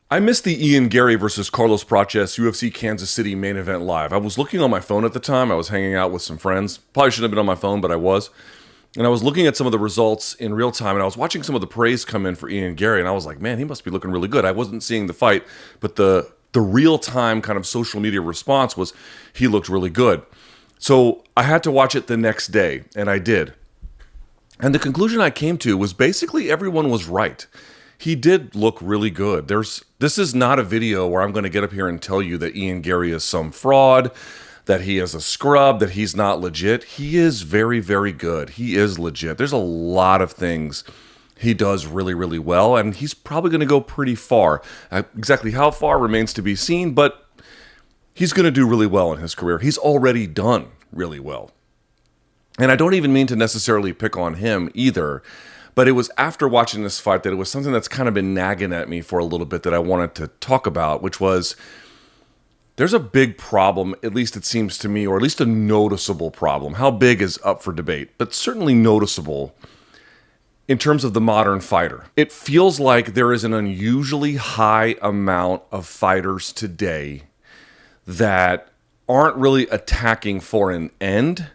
I missed the Ian Garry versus Carlos Prates UFC Kansas City main event live. I was looking on my phone at the time. I was hanging out with some friends. Probably shouldn't have been on my phone, but I was. And I was looking at some of the results in real time, and I was watching some of the praise come in for Ian Garry, and I was like, man, he must be looking really good. I wasn't seeing the fight, but the real-time kind of social media response was he looked really good. So I had to watch it the next day, and I did. And the conclusion I came to was basically everyone was right. He did look really good. This is not a video where I'm going to get up here and tell you that Ian Garry is some fraud, that he is a scrub, that he's not legit. He is very, very good. He is legit. There's a lot of things he does really, really well, and he's probably going to go pretty far. Exactly how far remains to be seen, but he's going to do really well in his career. He's already done really well. And I don't even mean to necessarily pick on him either, but it was after watching this fight that it was something that's kind of been nagging at me for a little bit that I wanted to talk about, which was there's a big problem, at least it seems to me, or at least a noticeable problem. How big is up for debate, but certainly noticeable in terms of the modern fighter. It feels like there is an unusually high amount of fighters today that aren't really attacking for an end.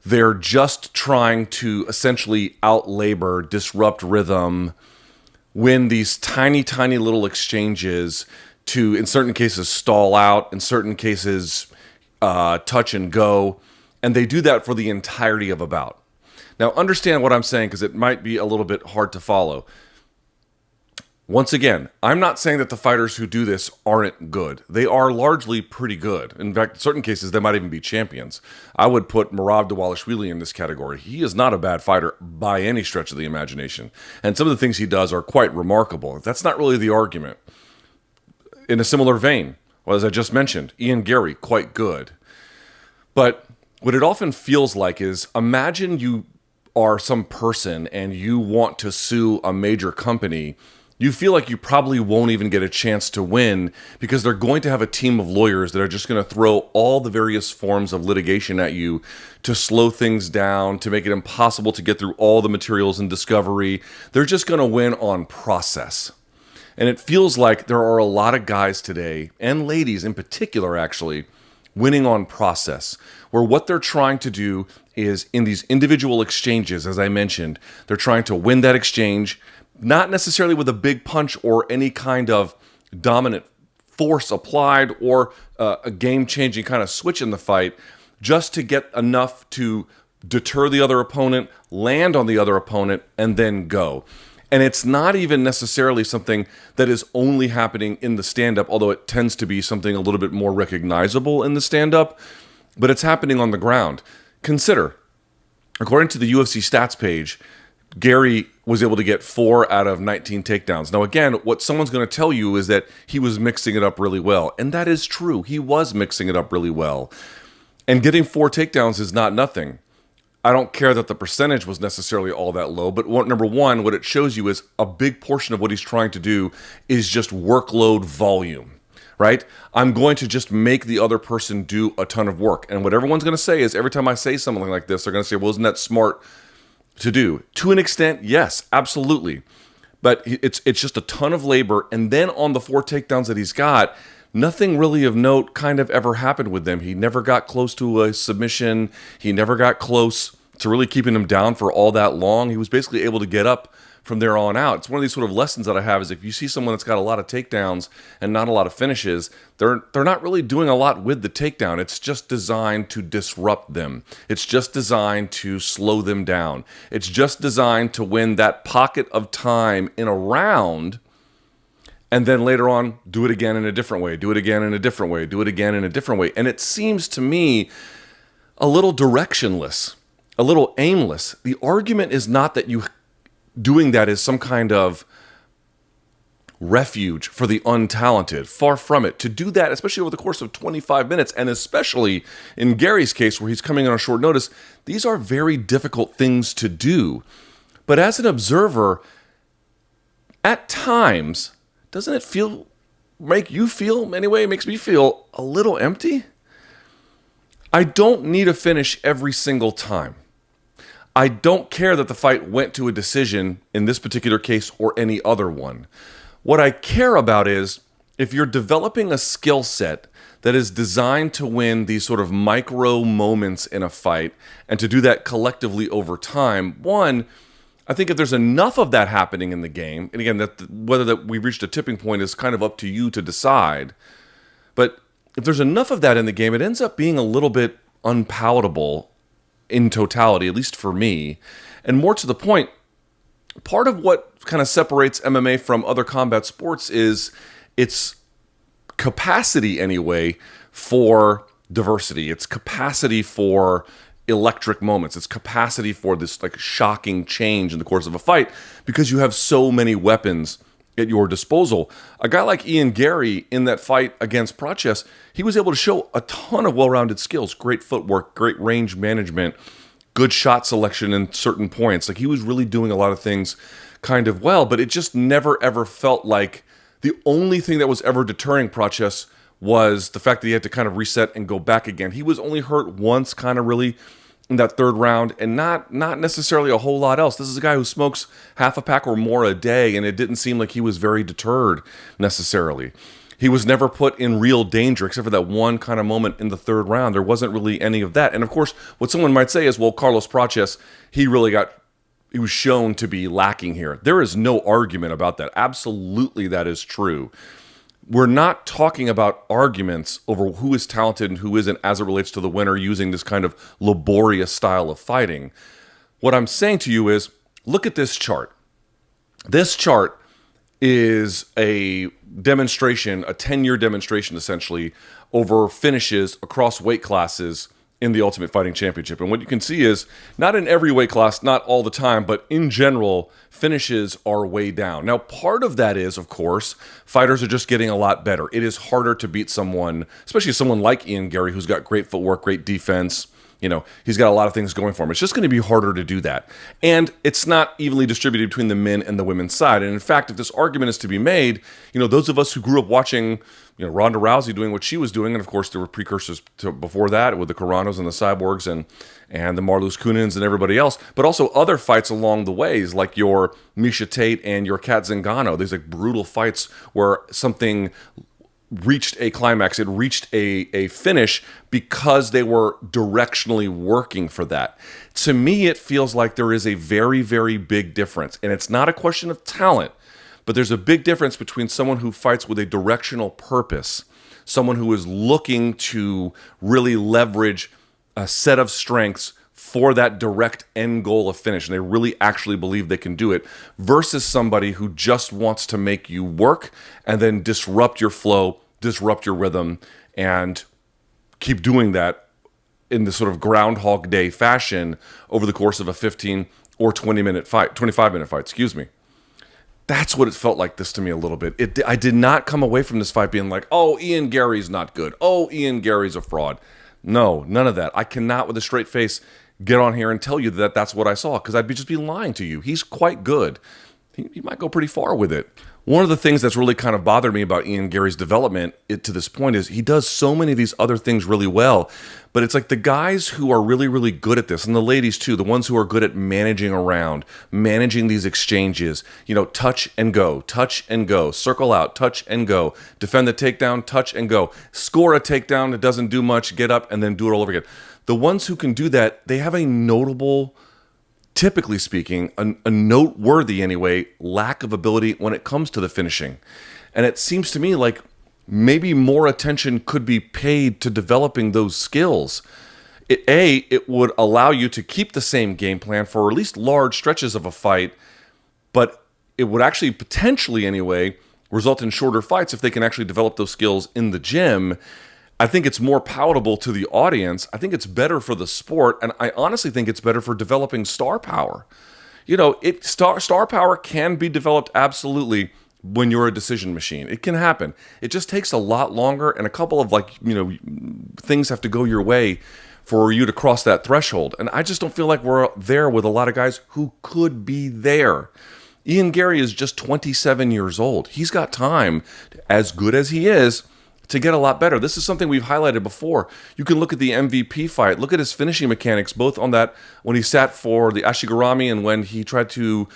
They're just trying to essentially out-labor, disrupt rhythm, win these tiny, tiny little exchanges to, in certain cases, stall out, in certain cases, touch and go. And they do that for the entirety of a bout. Now, understand what I'm saying because it might be a little bit hard to follow. Once again, I'm not saying that the fighters who do this aren't good. They are largely pretty good. In fact, in certain cases, they might even be champions. I would put Merab Dvalishvili in this category. He is not a bad fighter by any stretch of the imagination. And some of the things he does are quite remarkable. That's not really the argument. In a similar vein, well, as I just mentioned, Ian Garry, quite good. But what it often feels like is, imagine you are some person and you want to sue a major company. You feel like you probably won't even get a chance to win because they're going to have a team of lawyers that are just going to throw all the various forms of litigation at you to slow things down, to make it impossible to get through all the materials and discovery. They're just going to win on process. And it feels like there are a lot of guys today, and ladies in particular actually, winning on process, where what they're trying to do is in these individual exchanges, as I mentioned, they're trying to win that exchange, not necessarily with a big punch or any kind of dominant force applied or a game-changing kind of switch in the fight, just to get enough to deter the other opponent, land on the other opponent, and then go. And it's not even necessarily something that is only happening in the stand-up, although it tends to be something a little bit more recognizable in the stand-up, but it's happening on the ground. Consider, according to the UFC stats page, Garry was able to get 4 out of 19 takedowns. Now, again, what someone's going to tell you is that he was mixing it up really well. And that is true. He was mixing it up really well. And getting 4 takedowns is not nothing. I don't care that the percentage was necessarily all that low, but number one, what it shows you is a big portion of what he's trying to do is just workload volume, right? I'm going to just make the other person do a ton of work. And what everyone's going to say is every time I say something like this, they're going to say, well, isn't that smart to do? To an extent, yes, absolutely. But it's just a ton of labor. And then on the 4 takedowns that he's got, nothing really of note kind of ever happened with them. He never got close to a submission. He never got close to really keeping him down for all that long. He was basically able to get up from there on out. It's one of these sort of lessons that I have is if you see someone that's got a lot of takedowns and not a lot of finishes, they're not really doing a lot with the takedown. It's just designed to disrupt them. It's just designed to slow them down. It's just designed to win that pocket of time in a round, and then later on, do it again in a different way, do it again in a different way, do it again in a different way. And it seems to me a little directionless, a little aimless. The argument is not that you doing that is some kind of refuge for the untalented. Far from it. To do that, especially over the course of 25 minutes, and especially in Garry's case where he's coming on a short notice, these are very difficult things to do. But as an observer, at times, doesn't it make you feel, anyway, it makes me feel a little empty? I don't need a finish every single time. I don't care that the fight went to a decision in this particular case or any other one. What I care about is if you're developing a skill set that is designed to win these sort of micro moments in a fight and to do that collectively over time, one, I think if there's enough of that happening in the game, and again, whether that we've reached a tipping point is kind of up to you to decide, but if there's enough of that in the game, it ends up being a little bit unpalatable in totality, at least for me. And more to the point, part of what kind of separates MMA from other combat sports is its capacity, anyway, for diversity. Its capacity for electric moments. Its capacity for this like shocking change in the course of a fight, because you have so many weapons at your disposal. A guy like Garry in that fight against Protes, he was able to show a ton of well-rounded skills, great footwork, great range management, good shot selection in certain points. Like, he was really doing a lot of things kind of well, but it just never ever felt like the only thing that was ever deterring Protes was the fact that he had to kind of reset and go back again. He was only hurt once, kind of really, in that third round, and not necessarily a whole lot else. This is a guy who smokes half a pack or more a day, and it didn't seem like he was very deterred necessarily. He was never put in real danger, except for that one kind of moment in the third round. There wasn't really any of that. And of course, what someone might say is, well, Carlos Prates, he was shown to be lacking here. There is no argument about that. Absolutely, that is true. We're not talking about arguments over who is talented and who isn't as it relates to the winner using this kind of laborious style of fighting. What I'm saying to you is, look at this chart. This chart is a demonstration, a 10-year demonstration essentially, over finishes across weight classes in the Ultimate Fighting Championship. And what you can see is, not in every weight class, not all the time, but in general, finishes are way down. Now, part of that is, of course, fighters are just getting a lot better. It is harder to beat someone, especially someone like Garry, who's got great footwork, great defense. You know, he's got a lot of things going for him. It's just going to be harder to do that. And it's not evenly distributed between the men and the women's side. And in fact, if this argument is to be made, those of us who grew up watching, Ronda Rousey doing what she was doing, and of course there were precursors to before that with the Carranos and the Cyborgs and the Marloes Kunins and everybody else, but also other fights along the ways, like your Miesha Tate and your Kat Zingano. These like brutal fights where something reached a climax, it reached a finish because they were directionally working for that. To me, it feels like there is a very, very big difference. And it's not a question of talent, but there's a big difference between someone who fights with a directional purpose, someone who is looking to really leverage a set of strengths for that direct end goal of finish, and they really actually believe they can do it, versus somebody who just wants to make you work and then disrupt your flow, disrupt your rhythm, and keep doing that in this sort of Groundhog Day fashion over the course of a 15 or 25-minute fight, excuse me. That's what it felt like this to me a little bit. I did not come away from this fight being like, oh, Garry's not good. Oh, Garry's a fraud. No, none of that. I cannot, with a straight face, get on here and tell you that that's what I saw, because I'd just be lying to you. He's quite good. He might go pretty far with it. One of the things that's really kind of bothered me about Garry's development to this point is he does so many of these other things really well, but it's like the guys who are really, really good at this, and the ladies too, the ones who are good at managing around, managing these exchanges, touch and go, circle out, touch and go, defend the takedown, touch and go, score a takedown, it doesn't do much, get up, and then do it all over again. The ones who can do that, they have a notable, typically speaking, a noteworthy, anyway, lack of ability when it comes to the finishing. And it seems to me like maybe more attention could be paid to developing those skills. It would allow you to keep the same game plan for at least large stretches of a fight, but it would actually potentially, anyway, result in shorter fights if they can actually develop those skills in the gym. I think it's more palatable to the audience. I think it's better for the sport, and I honestly think it's better for developing star power. Star power can be developed absolutely when you're a decision machine. It can happen. It just takes a lot longer, and a couple of things have to go your way for you to cross that threshold. And I just don't feel like we're there with a lot of guys who could be there. Garry is just 27 years old. He's got time, as good as he is, to get a lot better. This is something we've highlighted before. You can look at the MVP fight. Look at his finishing mechanics, both on that when he sat for the Ashigarami and when he tried to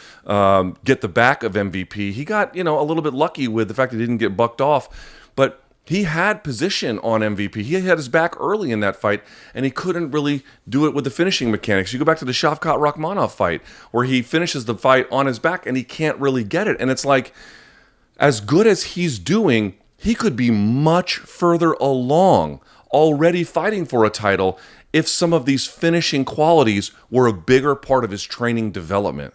get the back of MVP. He got, a little bit lucky with the fact that he didn't get bucked off. But he had position on MVP. He had his back early in that fight, and he couldn't really do it with the finishing mechanics. You go back to the Shavkat Rakhmonov fight, where he finishes the fight on his back, and he can't really get it. And it's like, as good as he's doing, he could be much further along, already fighting for a title, if some of these finishing qualities were a bigger part of his training development.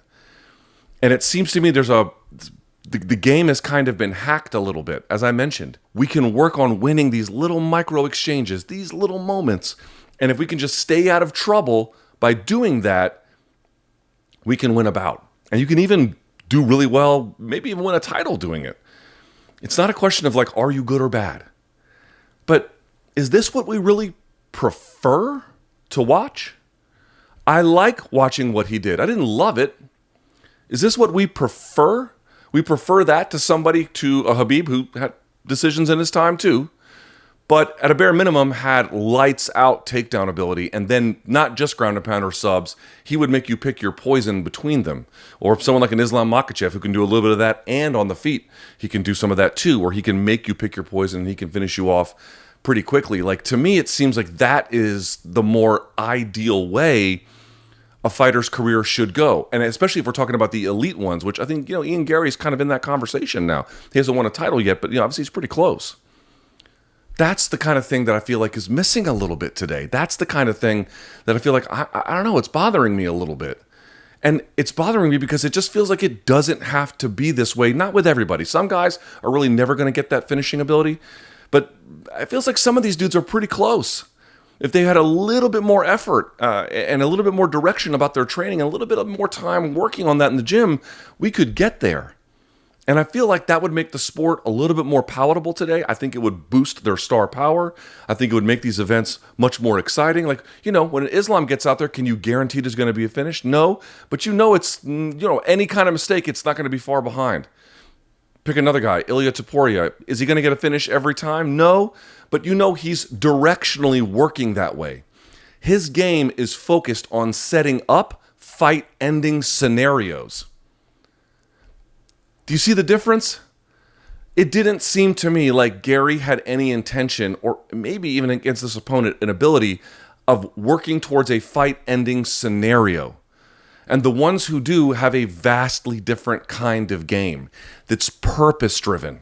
And it seems to me the game has kind of been hacked a little bit. As I mentioned, we can work on winning these little micro exchanges, these little moments. And if we can just stay out of trouble by doing that, we can win a bout. And you can even do really well, maybe even win a title doing it. It's not a question of like, are you good or bad? But is this what we really prefer to watch? I like watching what he did. I didn't love it. Is this what we prefer? We prefer that to a Habib who had decisions in his time too, but at a bare minimum had lights out takedown ability, and then not just ground and pound or subs. He would make you pick your poison between them. Or someone like an Islam Makhachev who can do a little bit of that, and on the feet he can do some of that too, where he can make you pick your poison and he can finish you off pretty quickly. Like, to me, it seems like that is the more ideal way a fighter's career should go. And especially if we're talking about the elite ones, which I think, Ian Garry's kind of in that conversation now. He hasn't won a title yet, but obviously he's pretty close. That's the kind of thing that I feel like is missing a little bit today. That's the kind of thing that I feel like, I don't know, it's bothering me a little bit. And it's bothering me because it just feels like it doesn't have to be this way, not with everybody. Some guys are really never going to get that finishing ability, but it feels like some of these dudes are pretty close. If they had a little bit more effort and a little bit more direction about their training, and a little bit more time working on that in the gym, we could get there. And I feel like that would make the sport a little bit more palatable today. I think it would boost their star power. I think it would make these events much more exciting. Like, when an Islam gets out there, can you guarantee there's going to be a finish? No, but it's, any kind of mistake, it's not going to be far behind. Pick another guy, Ilia Topuria. Is he going to get a finish every time? No, but he's directionally working that way. His game is focused on setting up fight-ending scenarios. Do you see the difference? It didn't seem to me like Garry had any intention, or maybe even against this opponent, an ability of working towards a fight-ending scenario. And the ones who do have a vastly different kind of game that's purpose-driven.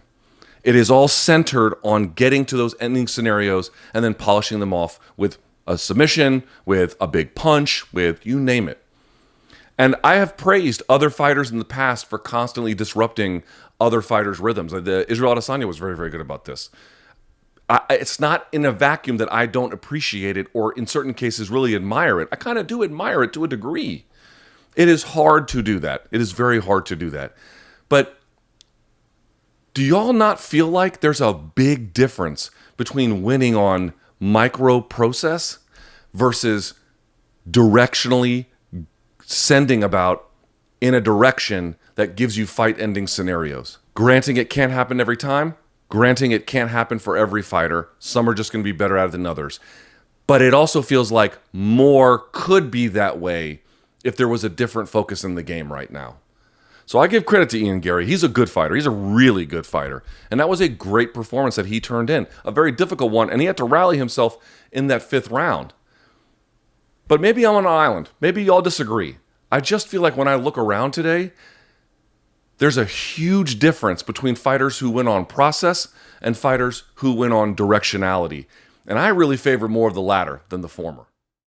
It is all centered on getting to those ending scenarios and then polishing them off with a submission, with a big punch, with you name it. And I have praised other fighters in the past for constantly disrupting other fighters' rhythms. Israel Adesanya was very, very good about this. It's not in a vacuum that I don't appreciate it, or in certain cases really admire it. I kind of do admire it to a degree. It is hard to do that. It is very hard to do that. But do y'all not feel like there's a big difference between winning on micro process versus directionally sending about in a direction that gives you fight-ending scenarios? Granting it can't happen every time. Granting it can't happen for every fighter. Some are just going to be better at it than others. But it also feels like more could be that way if there was a different focus in the game right now. So I give credit to Ian Garry. He's a good fighter. He's a really good fighter. And that was a great performance that he turned in. A very difficult one. And he had to rally himself in that 5th round. But maybe I'm on an island. Maybe y'all disagree. I just feel like when I look around today, there's a huge difference between fighters who win on process and fighters who win on directionality. And I really favor more of the latter than the former.